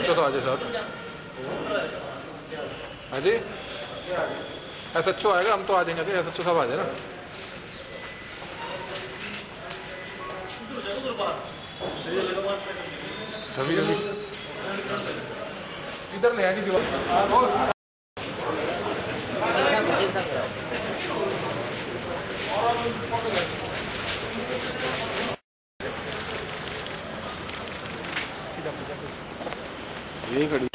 चौथा आ जाए साहब। हाँ जी, SHO आएगा, हम तो आ जाएंगे। SHO साहब आ जाए ना। अभी अभी इधर नहीं आएगी दीवार। यही खड़ी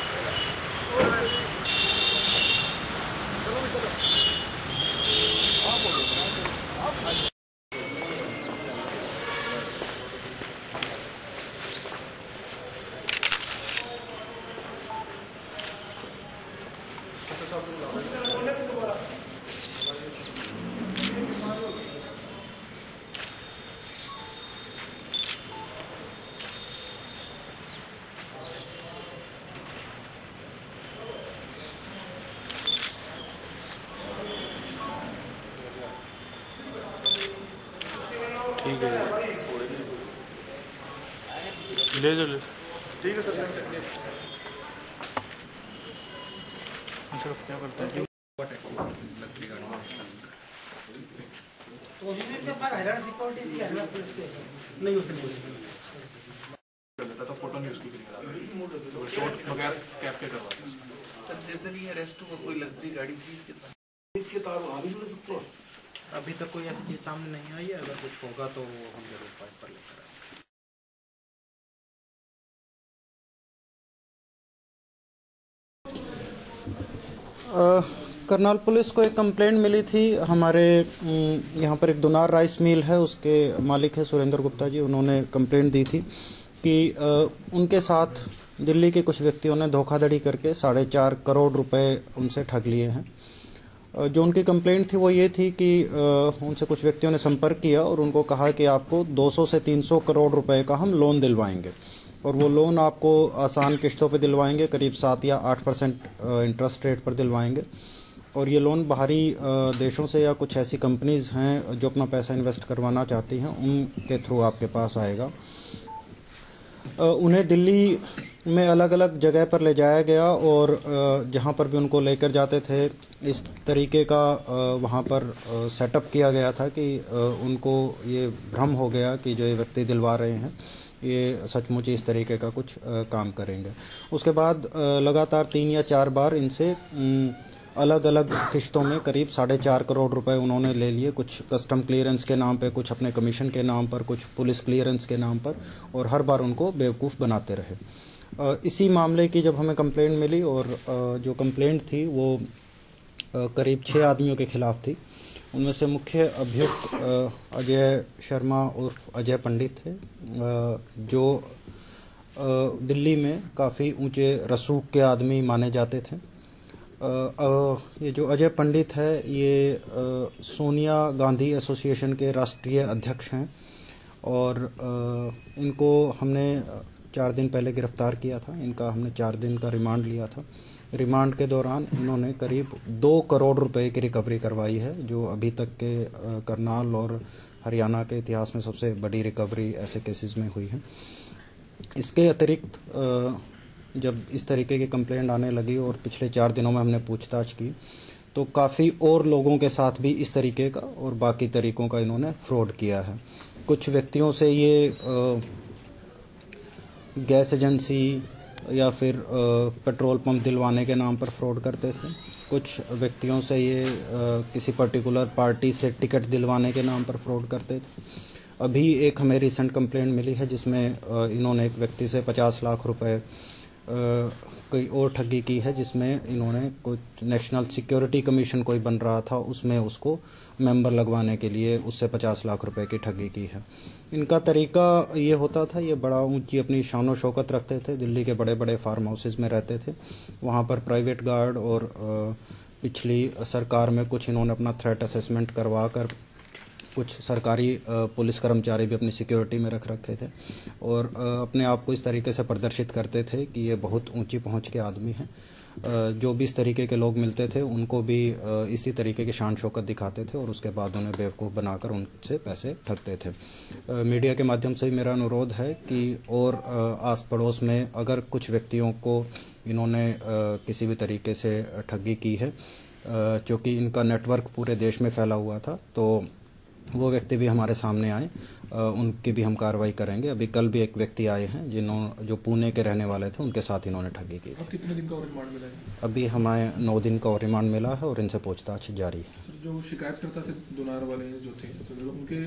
ठीक है, ले लो। ठीक है सर। क्या करते हैं तो हरियाणा सिक्योरिटी थी, हरियाणा पुलिस के नहीं उसने तो फोटो नहीं उसकी तो शॉट वगैरह कैप्चर करवाते सर। जिस दिन ये अरेस्ट हुआ कोई लग्जरी गाड़ी थी कितना के तार वहां भी जुड़ सकते हो? अभी तक कोई ऐसी चीज सामने नहीं आई है। अगर कुछ होगा तो हम जरूर फाइट पर लेकर आएंगे। करनाल पुलिस को एक कंप्लेंट मिली थी। हमारे यहाँ पर एक दुनार राइस मिल है, उसके मालिक है सुरेंद्र गुप्ता जी। उन्होंने कंप्लेंट दी थी कि उनके साथ दिल्ली के कुछ व्यक्तियों ने धोखाधड़ी करके 4.5 करोड़ रुपए उनसे ठग लिए हैं। जो उनकी कंप्लेंट थी वो ये थी कि उनसे कुछ व्यक्तियों ने संपर्क किया और उनको कहा कि आपको 200 से 300 करोड़ रुपए का हम लोन दिलवाएंगे, और वो लोन आपको आसान किश्तों पे दिलवाएंगे, करीब 7 या 8% इंटरेस्ट रेट पर दिलवाएंगे। और ये लोन बाहरी देशों से या कुछ ऐसी कंपनीज़ हैं जो अपना पैसा इन्वेस्ट करवाना चाहती हैं, उनके थ्रू आपके पास आएगा। उन्हें दिल्ली में अलग अलग जगह पर ले जाया गया और जहाँ पर भी उनको लेकर जाते थे इस तरीके का वहाँ पर सेटअप किया गया था कि उनको ये भ्रम हो गया कि जो ये व्यक्ति दिलवा रहे हैं ये सचमुच इस तरीके का कुछ काम करेंगे। उसके बाद लगातार 3 या 4 बार इनसे अलग अलग किश्तों में करीब 4.5 करोड़ रुपए उन्होंने ले लिए, कुछ कस्टम क्लियरेंस के नाम पे, कुछ अपने कमीशन के नाम पर, कुछ पुलिस क्लियरेंस के नाम पर, और हर बार उनको बेवकूफ़ बनाते रहे। इसी मामले की जब हमें कंप्लेंट मिली, और जो कंप्लेंट थी वो करीब 6 आदमियों के खिलाफ थी। उनमें से मुख्य अभियुक्त अजय शर्मा उर्फ अजय पंडित थे, जो दिल्ली में काफ़ी ऊंचे रसूख के आदमी माने जाते थे। ये जो अजय पंडित है ये सोनिया गांधी एसोसिएशन के राष्ट्रीय अध्यक्ष हैं, और इनको हमने 4 दिन पहले गिरफ्तार किया था। इनका हमने 4 दिन का रिमांड लिया था। रिमांड के दौरान इन्होंने करीब 2 करोड़ रुपए की रिकवरी करवाई है, जो अभी तक के करनाल और हरियाणा के इतिहास में सबसे बड़ी रिकवरी ऐसे केसेस में हुई है। इसके अतिरिक्त जब इस तरीके की कंप्लेंट आने लगी और पिछले 4 दिनों में हमने पूछताछ की तो काफ़ी और लोगों के साथ भी इस तरीके का और बाकी तरीकों का इन्होंने फ्रॉड किया है। कुछ व्यक्तियों से ये गैस एजेंसी या फिर पेट्रोल पंप दिलवाने के नाम पर फ्रॉड करते थे। कुछ व्यक्तियों से ये किसी पर्टिकुलर पार्टी से टिकट दिलवाने के नाम पर फ्रॉड करते थे। अभी एक हमें रिसेंट कंप्लेंट मिली है जिसमें इन्होंने एक व्यक्ति से 50 लाख रुपए कोई और ठगी की है, जिसमें इन्होंने कुछ नेशनल सिक्योरिटी कमीशन कोई बन रहा था उसमें उसको मेंबर लगवाने के लिए उससे 50 लाख रुपए की ठगी की है। इनका तरीका ये होता था, ये बड़ा ऊंची अपनी शान व शौकत रखते थे, दिल्ली के बड़े बड़े फार्म हाउसेज में रहते थे, वहाँ पर प्राइवेट गार्ड और पिछली सरकार में कुछ इन्होंने अपना थ्रेट असेसमेंट करवा कर कुछ सरकारी पुलिस कर्मचारी भी अपनी सिक्योरिटी में रख रखे थे, और अपने आप को इस तरीके से प्रदर्शित करते थे कि ये बहुत ऊंची पहुंच के आदमी हैं। जो भी इस तरीके के लोग मिलते थे उनको भी इसी तरीके की शान शौकत दिखाते थे और उसके बाद उन्हें बेवकूफ़ बनाकर उनसे पैसे ठगते थे। मीडिया के माध्यम से मेरा अनुरोध है कि और आस पड़ोस में अगर कुछ व्यक्तियों को इन्होंने किसी भी तरीके से ठगी की है, क्योंकि इनका नेटवर्क पूरे देश में फैला हुआ था, तो वो व्यक्ति भी हमारे सामने आए, उनकी भी हम कार्रवाई करेंगे। अभी कल भी एक व्यक्ति आए हैं जो पुणे के रहने वाले थे, उनके साथ इन्होंने ठगी की। अब कितने दिन का और रिमांड मिला है? अभी हमें 9 दिन का और रिमांड मिला है और इनसे पूछताछ जारी है। सर, जो शिकायतकर्ता थे दुनार वाले जो थे, तो उनके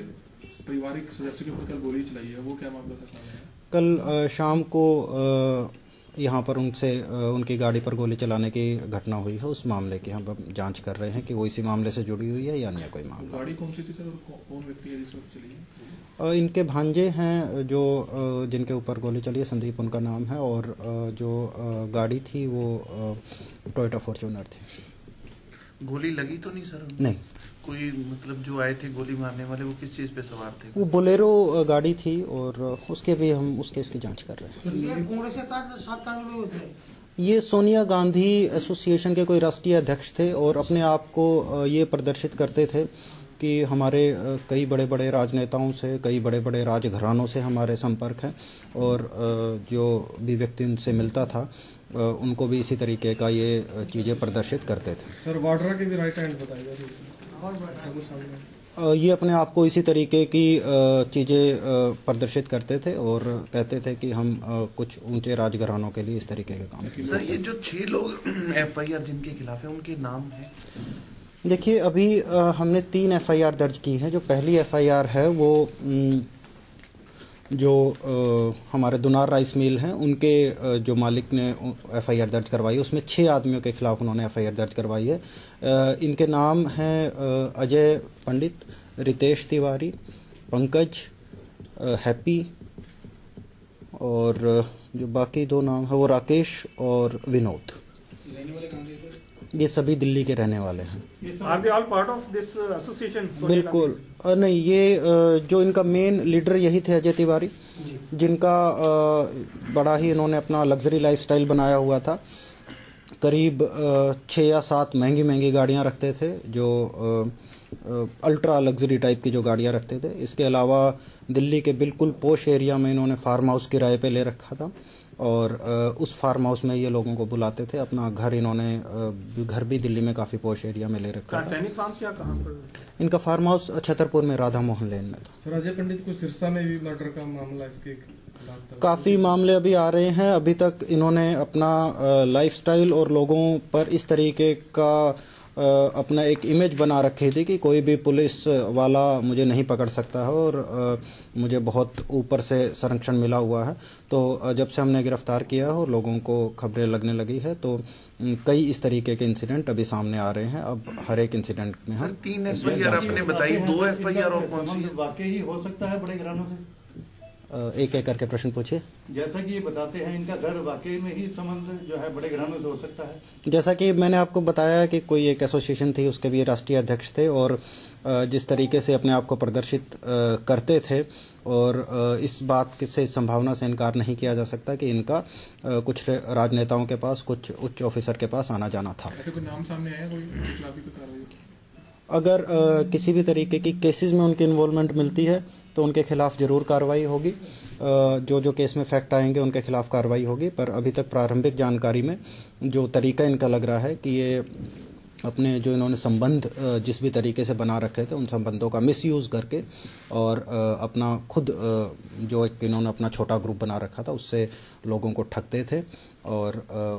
पारिवारिक सदस्य के ऊपर कल गोली चलाई है, वो क्या मामला था सामने आया? कल शाम को यहाँ पर उनकी गाड़ी पर गोली चलाने की घटना हुई है। उस मामले की हम जांच कर रहे हैं कि वो इसी मामले से जुड़ी हुई है या अन्य कोई मामला। गाड़ी कौन सी थी सर और कौन व्यक्ति है जिस वक्त चली है? इनके भांजे हैं जो जिनके ऊपर गोली चली है, संदीप उनका नाम है, और जो गाड़ी थी वो टोयोटा फॉर्च्यूनर थी। गोली लगी तो नहीं सर? नहीं। कोई मतलब जो आए थे गोली मारने वाले वो किस चीज पे सवार थे? वो बोलेरो गाड़ी थी और उसके भी हम उस केस की जांच कर रहे हैं। ये सोनिया गांधी एसोसिएशन के कोई राष्ट्रीय अध्यक्ष थे और अपने आप को ये प्रदर्शित करते थे कि हमारे कई बड़े बड़े राजनेताओं से, कई बड़े बड़े राजघरानों से हमारे संपर्क हैं, और जो भी व्यक्ति उनसे मिलता था उनको भी इसी तरीके का ये चीज़ें प्रदर्शित करते थे। सर, वाड्रा के भी राइट हैंड बताइए। ये अपने आप को इसी तरीके की चीज़ें प्रदर्शित करते थे और कहते थे कि हम कुछ ऊंचे राजघरानों के लिए इस तरीके के काम करते। सर, ये जो 6 लोग एफआईआर जिनके खिलाफ है उनके नाम है? देखिए, अभी हमने 3 एफआईआर दर्ज की है। जो पहली एफआईआर है वो जो हमारे दुनार राइस मिल हैं उनके जो मालिक ने एफआईआर दर्ज करवाई है, उसमें 6 आदमियों के खिलाफ उन्होंने एफआईआर दर्ज करवाई है। इनके नाम हैं अजय पंडित, रितेश तिवारी, पंकज, हैप्पी, और जो बाकी 2 नाम है वो राकेश और विनोद। ये सभी दिल्ली के रहने वाले हैं। Are they all part of this association? बिल्कुल नहीं, ये जो इनका मेन लीडर यही थे अजय तिवारी, जिनका बड़ा ही इन्होंने अपना लग्जरी लाइफस्टाइल बनाया हुआ था। करीब 6 या 7 महंगी महंगी गाड़ियां रखते थे, जो अल्ट्रा लग्जरी टाइप की जो गाड़ियां रखते थे। इसके अलावा दिल्ली के बिल्कुल पोश एरिया में इन्होंने फार्म हाउस किराए पे ले रखा था और उस फार्म हाउस में ये लोगों को बुलाते थे। अपना घर इन्होंने घर भी दिल्ली में काफ़ी पोश एरिया में ले रखा था। सैनिक फार्म क्या कहाँ पर? इनका फार्म हाउस छतरपुर में राधा मोहन लेन में था। सर, अजय पंडित को सिरसा में भी मर्डर का मामला इसके काफ़ी मामले अभी आ रहे हैं। अभी तक इन्होंने अपना लाइफस्टाइल और लोगों पर इस तरीके का अपना एक इमेज बना रखी थी कि कोई भी पुलिस वाला मुझे नहीं पकड़ सकता है और मुझे बहुत ऊपर से संरक्षण मिला हुआ है। तो जब से हमने गिरफ्तार किया है और लोगों को खबरें लगने लगी है, तो कई इस तरीके के इंसिडेंट अभी सामने आ रहे हैं। अब हर एक इंसिडेंट में हम 3 एफआईआर आपने बताई, 2 एफआईआर और कौन सी? वाकई हो सकता है बड़े घरानों से? एक एक करके प्रश्न पूछिए। जैसा कि ये बताते हैं, इनका घर वाकई में ही संबंध जो है बड़े घरानों से हो सकता है? जैसा कि मैंने आपको बताया कि कोई एक एसोसिएशन थी, उसके भी राष्ट्रीय अध्यक्ष थे, और जिस तरीके से अपने आप को प्रदर्शित करते थे, और इस बात से, इस संभावना से इनकार नहीं किया जा सकता कि इनका कुछ राजनेताओं के पास, कुछ उच्च ऑफिसर के पास आना जाना था। ऐसे कोई नाम सामने आया, कोई खिलाफी कोई कार्रवाई? अगर किसी भी तरीके की केसेस में उनकी इन्वॉल्वमेंट मिलती है तो उनके खिलाफ जरूर कार्रवाई होगी। जो केस में फैक्ट आएंगे उनके खिलाफ कार्रवाई होगी। पर अभी तक प्रारंभिक जानकारी में जो तरीका इनका लग रहा है कि ये अपने जो इन्होंने संबंध जिस भी तरीके से बना रखे थे, उन संबंधों का मिसयूज़ करके और अपना खुद जो एक इन्होंने अपना छोटा ग्रुप बना रखा था, उससे लोगों को ठगते थे और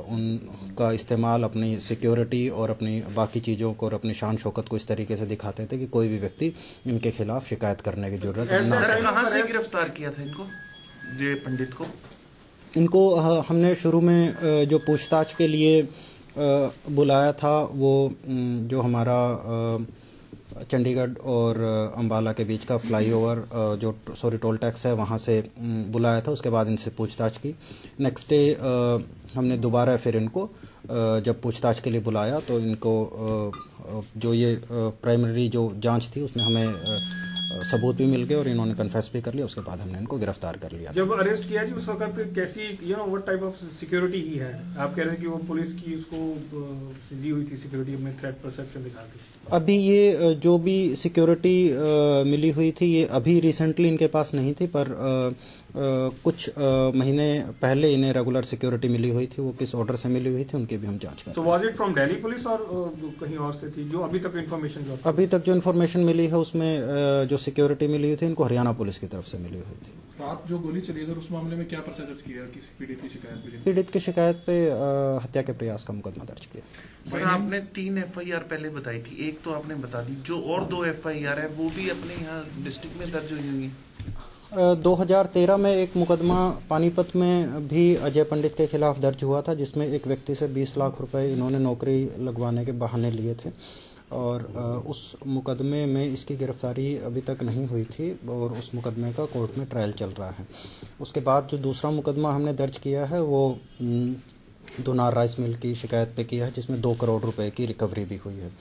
उनका इस्तेमाल अपनी सिक्योरिटी और अपनी बाकी चीज़ों को और अपनी शान शौकत को इस तरीके से दिखाते थे कि कोई भी व्यक्ति इनके खिलाफ शिकायत करने की जरूरत ना। सर, कहाँ से गिरफ्तार किया था इनको, ये पंडित को? इनको हमने शुरू में जो पूछताछ के लिए बुलाया था, वो जो हमारा चंडीगढ़ और अंबाला के बीच का फ्लाईओवर जो टोल टैक्स है, वहाँ से बुलाया था। उसके बाद इनसे पूछताछ की। नेक्स्ट डे हमने दोबारा फिर इनको जब पूछताछ के लिए बुलाया, तो इनको जो ये प्राइमरी जो जांच थी उसमें हमें सबूत भी मिल गए और इन्होंने कन्फेस भी कर लिया। उसके बाद हमने इनको गिरफ्तार कर लिया। जब अरेस्ट किया जी उस वक्त कैसी व्हाट टाइप ऑफ सिक्योरिटी ही है? आप कह रहे हैं कि वो पुलिस की उसको दी हुई थी सिक्योरिटी अपने थ्रेट परसेप्शन दिखा के। अभी ये जो भी सिक्योरिटी मिली हुई थी ये अभी रिसेंटली इनके पास नहीं थी, पर कुछ महीने पहले इन्हें रेगुलर सिक्योरिटी मिली हुई थी। वो किस ऑर्डर से मिली हुई थी उनकी भी हम जांच कर रहे हैं। तो was it from Delhi police और कहीं और से थी? जो अभी तक इन्फॉर्मेशन मिली है उसमें जो सिक्योरिटी मिली हुई थी इनको हरियाणा पुलिस की तरफ से मिली हुई थी। रात जो गोली चली है उस मामले में क्या पर्चा दर्ज किया? किसी पीड़ित की शिकायत पे? पीड़ित की शिकायत पे हत्या के प्रयास का मुकदमा दर्ज किया। सर आपने 3 FIR पहले बताई थी, एक तो आपने बता दी, जो और 2 FIR है वो भी अपने यहाँ डिस्ट्रिक्ट में दर्ज हुई होंगी। 2013 में एक मुकदमा पानीपत में भी अजय पंडित के खिलाफ दर्ज हुआ था, जिसमें एक व्यक्ति से 20 लाख रुपए इन्होंने नौकरी लगवाने के बहाने लिए थे और उस मुकदमे में इसकी गिरफ्तारी अभी तक नहीं हुई थी और उस मुकदमे का कोर्ट में ट्रायल चल रहा है। उसके बाद जो दूसरा मुकदमा हमने दर्ज किया है वो दुनार राइस मिल की शिकायत पे किया है, जिसमें 2 करोड़ रुपए की रिकवरी भी हुई है।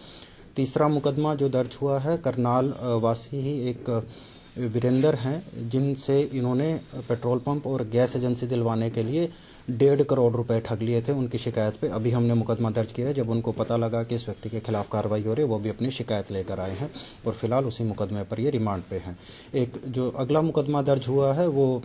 तीसरा मुकदमा जो दर्ज हुआ है करनाल वासी ही एक वीरेंद्र हैं, जिनसे इन्होंने पेट्रोल पंप और गैस एजेंसी दिलवाने के लिए 1.5 करोड़ रुपए ठग लिए थे। उनकी शिकायत पे अभी हमने मुकदमा दर्ज किया है। जब उनको पता लगा कि इस व्यक्ति के खिलाफ कार्रवाई हो रही है वो भी अपनी शिकायत लेकर आए हैं और फिलहाल उसी मुकदमे पर ये रिमांड पे हैं। एक जो अगला मुकदमा दर्ज हुआ है वो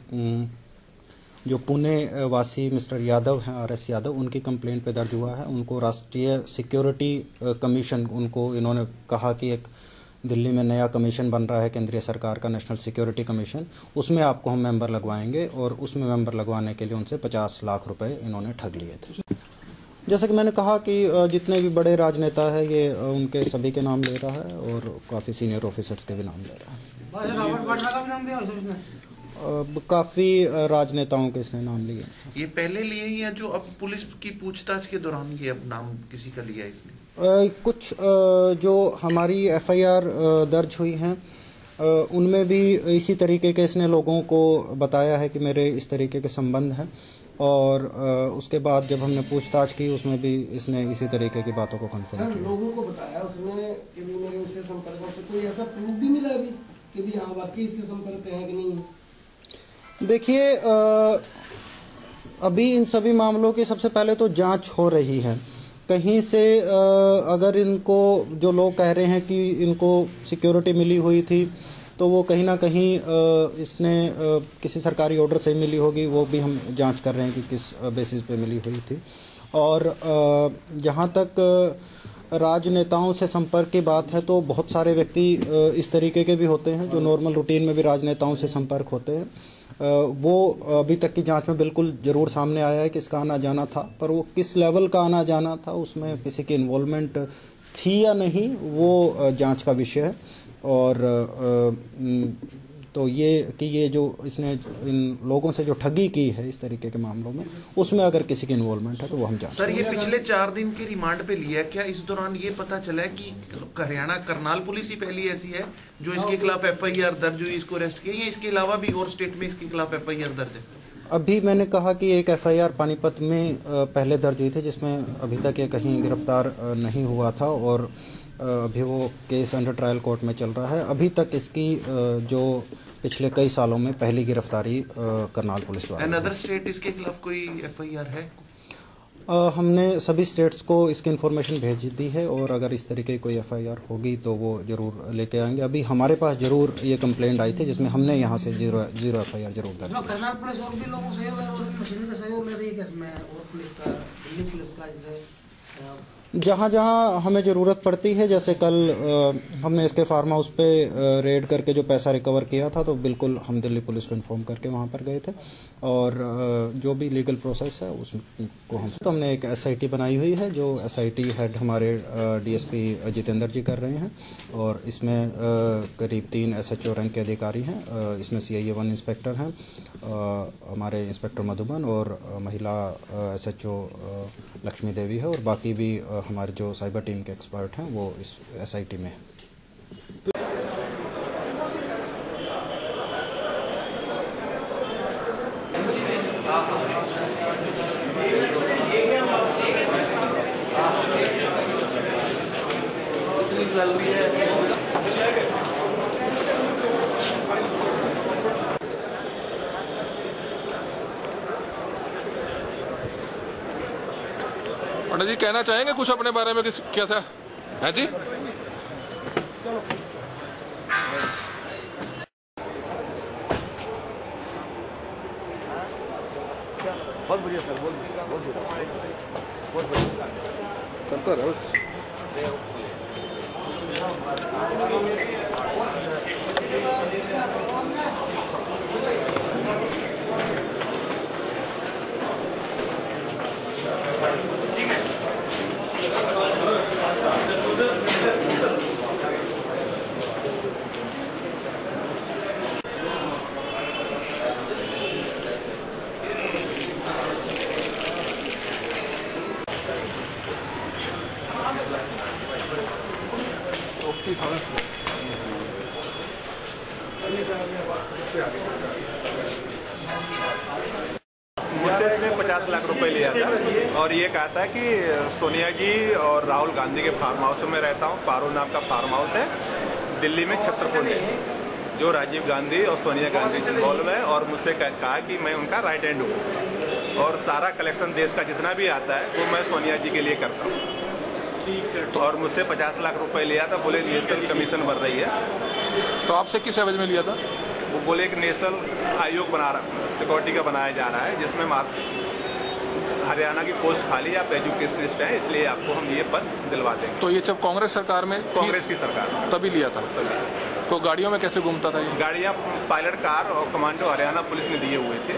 जो पुणे वासी मिस्टर यादव हैं, RS यादव, उनकी कंप्लेंट पे दर्ज हुआ है। उनको राष्ट्रीय सिक्योरिटी कमीशन, उनको इन्होंने कहा कि एक दिल्ली में नया कमीशन बन रहा है केंद्रीय सरकार का, नेशनल सिक्योरिटी कमीशन, उसमें आपको हम मेंबर लगवाएंगे और उसमें मेंबर लगवाने के लिए उनसे 50 लाख रुपए इन्होंने ठग लिए थे। जैसे कि मैंने कहा कि जितने भी बड़े राजनेता है ये उनके सभी के नाम ले रहा है और काफ़ी सीनियर ऑफिसर्स के भी नाम ले रहा है। काफ़ी राजनेताओं के इसने नाम लिए। ये पहले लिए या जो अब पुलिस की पूछताछ के दौरान ये अब नाम किसी का लिया इसने? कुछ जो हमारी FIR दर्ज हुई हैं उनमें भी इसी तरीके के इसने लोगों को बताया है कि मेरे इस तरीके के संबंध हैं और उसके बाद जब हमने पूछताछ की उसमें भी इसने इसी तरीके की बातों को कंफर्म किया। लोगों को बताया उसने कि भी मेरे उससे संपर्क में कोई ऐसा प्रूफ भी मिला अभी कि भी हाँ वाकई इसके संपर्क पे है कि नहीं? देखिए अभी इन सभी मामलों की सबसे पहले तो जांच हो रही है। कहीं से अगर इनको जो लोग कह रहे हैं कि इनको सिक्योरिटी मिली हुई थी तो वो कहीं ना कहीं इसने किसी सरकारी ऑर्डर से मिली होगी, वो भी हम जांच कर रहे हैं कि किस बेसिस पे मिली हुई थी। और जहां तक राजनेताओं से संपर्क की बात है तो बहुत सारे व्यक्ति इस तरीके के भी होते हैं जो नॉर्मल रूटीन में भी राजनेताओं से संपर्क होते हैं। वो अभी तक की जांच में बिल्कुल ज़रूर सामने आया है कि इसका आना जाना था, पर वो किस लेवल का आना जाना था, उसमें किसी की इन्वॉल्वमेंट थी या नहीं, वो जांच का विषय है। और तो ये कि ये जो इसने इन लोगों से जो ठगी की है इस तरीके के मामलों में, उसमें अगर किसी की इन्वॉल्वमेंट है तो वो हम जांच। सर ये पिछले 4 दिन के रिमांड पे लिया, क्या इस दौरान ये पता चला है कि हरियाणा करनाल पुलिस ही पहली ऐसी है जो इसके खिलाफ FIR दर्ज हुई, इसको अरेस्ट किया, या इसके अलावा भी और स्टेट में इसके खिलाफ FIR दर्ज है? अभी मैंने कहा कि एक FIR पानीपत में पहले दर्ज हुई थी जिसमें अभी तक ये कहीं गिरफ्तार नहीं हुआ था और अभी वो केस अंडर ट्रायल कोर्ट में चल रहा है। अभी तक इसकी जो पिछले कई सालों में पहली गिरफ्तारी करनाल पुलिस द्वारा। अनदर स्टेट इसके खिलाफ कोई FIR है? हमने सभी स्टेट्स को इसकी इन्फॉर्मेशन भेज दी है और अगर इस तरीके की कोई FIR होगी तो वो ज़रूर लेके आएंगे। अभी हमारे पास ज़रूर ये कंप्लेंट आई थी जिसमें हमने यहाँ से जीरो FIR जरूर दर्ज किया। करनाल पुलिस और भी लोगों से मशीनरी का सहयोग ले रही है इसमें, और पुलिस का, दिल्ली पुलिस का, जैसे जहाँ जहाँ हमें ज़रूरत पड़ती है, जैसे कल हमने इसके फार्म हाउस पे रेड करके जो पैसा रिकवर किया था तो बिल्कुल हम दिल्ली पुलिस को इन्फॉर्म करके वहाँ पर गए थे और जो भी लीगल प्रोसेस है उसको तो हमने एक SIT बनाई हुई है जो SIT हेड हमारे DSP जितेंद्र जी कर रहे हैं और इसमें करीब 3 SHO रैंक के अधिकारी हैं। इसमें CIA 1 इंस्पेक्टर हैं, हमारे इंस्पेक्टर मधुबन और महिला SHO लक्ष्मी देवी है और बाकी भी हमारे जो साइबर टीम के एक्सपर्ट हैं वो इस SIT में है। पंडित जी कहना चाहेंगे कुछ अपने बारे में, क्या था है जी? बहुत बढ़िया सर, बहुत बढ़िया करता रहो। मुझसे इसने 50 लाख रुपए लिया था और ये कहा था कि सोनिया जी और राहुल गांधी के फार्म हाउस में रहता हूँ। पारो नाम का फार्म हाउस है दिल्ली में, छतरपुर में, जो राजीव गांधी और सोनिया गांधी से इन्वॉल्व है। और मुझसे कहा कि मैं उनका राइट हैंड हूँ और सारा कलेक्शन देश का जितना भी आता है वो मैं सोनिया जी के लिए करता हूँ। और मुझसे 50 लाख रुपए लिया था, बोले नेशनल कमीशन भर रही है। तो आपसे किस एवज में लिया था? वो बोले एक नेशनल आयोग बना रहा, सिक्योरिटी का बनाया जा रहा है, जिसमें हरियाणा की पोस्ट खाली, आप एजुकेशनिस्ट हैं, इसलिए आपको हम ये पद दिलवा देंगे। तो ये जब कांग्रेस सरकार में, कांग्रेस की सरकार तभी लिया था? तो गाड़ियों में कैसे घूमता था ये? गाड़ियाँ पायलट कार और कमांडो हरियाणा पुलिस ने दिए हुए थे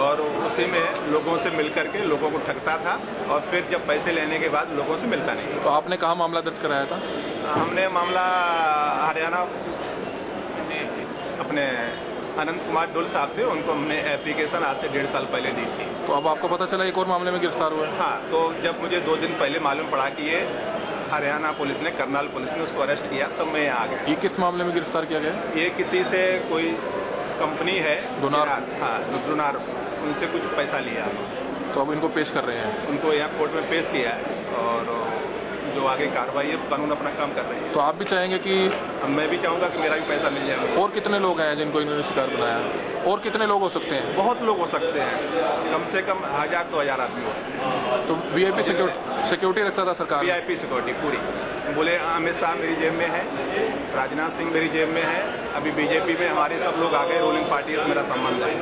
और उसी में लोगों से मिल करके लोगों को ठगता था और फिर जब पैसे लेने के बाद लोगों से मिलता नहीं। तो आपने कहाँ मामला दर्ज कराया था? हमने मामला हरियाणा अपने अनंत कुमार डुल साहब थे, उनको हमने एप्लीकेशन आज से 1.5 साल पहले दी थी। तो अब आपको पता चला एक और मामले में गिरफ्तार हुआ है? हाँ, तो जब मुझे 2 दिन पहले मालूम पड़ा कि ये हरियाणा पुलिस ने, करनाल पुलिस ने उसको अरेस्ट किया, तब मैं यहाँ आ गया। ये किस मामले में गिरफ्तार किया गया? ये किसी से कोई कंपनी है डोनार, हाँ डोनार, उनसे कुछ पैसा लिया। तो अब इनको पेश कर रहे हैं? उनको यहाँ कोर्ट में पेश किया है और जो आगे कार्रवाई है कानून अपना काम कर रही है। तो आप भी चाहेंगे कि? मैं भी चाहूँगा कि मेरा भी पैसा मिल जाए। और कितने लोग हैं जिनको इन्होंने शिकार बनाया? और कितने लोग हो सकते हैं? बहुत लोग हो सकते हैं, कम से कम 1000-2000 आदमी हो सकते हैं। तो वीआईपी सिक्योरिटी रखता था सरकार? वीआईपी सिक्योरिटी पूरी। बोले अमित शाह मेरी जेब में है, राजनाथ सिंह मेरी जेब में है, अभी बीजेपी में हमारे सब लोग आ गए, रूलिंग पार्टी से मेरा संबंध है,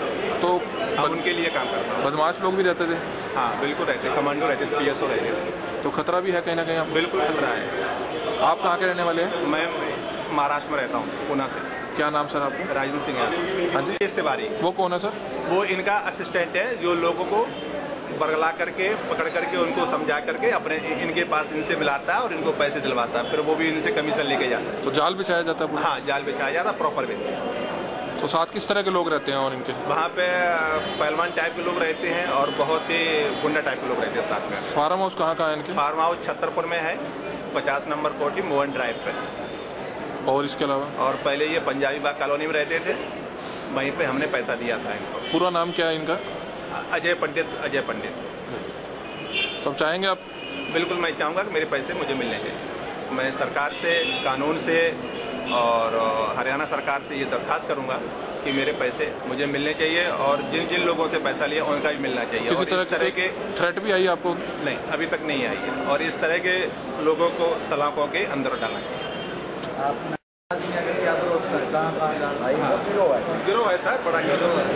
तो अब उनके लिए काम करता हूँ। बदमाश लोग भी रहते थे? हाँ बिल्कुल रहते, कमांडो रहते थे, पीएसओ रहते थे। तो खतरा भी है कहीं ना कहीं? बिल्कुल खतरा है। आप कहाँ के रहने वाले हैं? मैं महाराष्ट्र में रहता हूँ, पुणे से। क्या नाम सर आपका? राजेंद्र सिंह यादव। हाँ जी। इस्तेबारी। वो कौन है सर? वो इनका असिस्टेंट है, जो लोगों को बरगला करके, पकड़ करके, उनको समझा करके अपने इनके पास इनसे मिलाता है और इनको पैसे दिलवाता है, फिर वो भी इनसे कमीशन लेके जाता है। तो जाल बिछाया जाता है? हाँ, जाल बिछाया जाता है प्रॉपर वे। तो साथ किस तरह के लोग रहते हैं और इनके? वहाँ पे पहलवान टाइप के लोग रहते हैं और बहुत ही गुंडा टाइप के लोग रहते हैं साथ में। फार्म हाउस कहाँ है इनके? फार्म हाउस छतरपुर में है, 50 नंबर कोठी, मोहन ड्राइव पे। और इसके अलावा? और पहले ये पंजाबी बाग कॉलोनी में रहते थे, वहीं पे हमने पैसा दिया था इनको। पूरा नाम क्या है इनका? अजय पंडित। अजय पंडित। तो अब चाहेंगे आप? बिल्कुल, मैं चाहूँगा कि मेरे पैसे मुझे मिलने चाहिए। मैं सरकार से, कानून से और हरियाणा सरकार से ये दरख्वास्त करूँगा कि मेरे पैसे मुझे मिलने चाहिए और जिन जिन लोगों से पैसा लिया उनका भी मिलना चाहिए। किसी और इस तरह के थ्रेट भी आई आपको? नहीं, अभी तक नहीं आई है। और इस तरह के लोगों को सलाखों के अंदर डालना चाहिए। गिरोह है सर, बड़ा गिरोह है।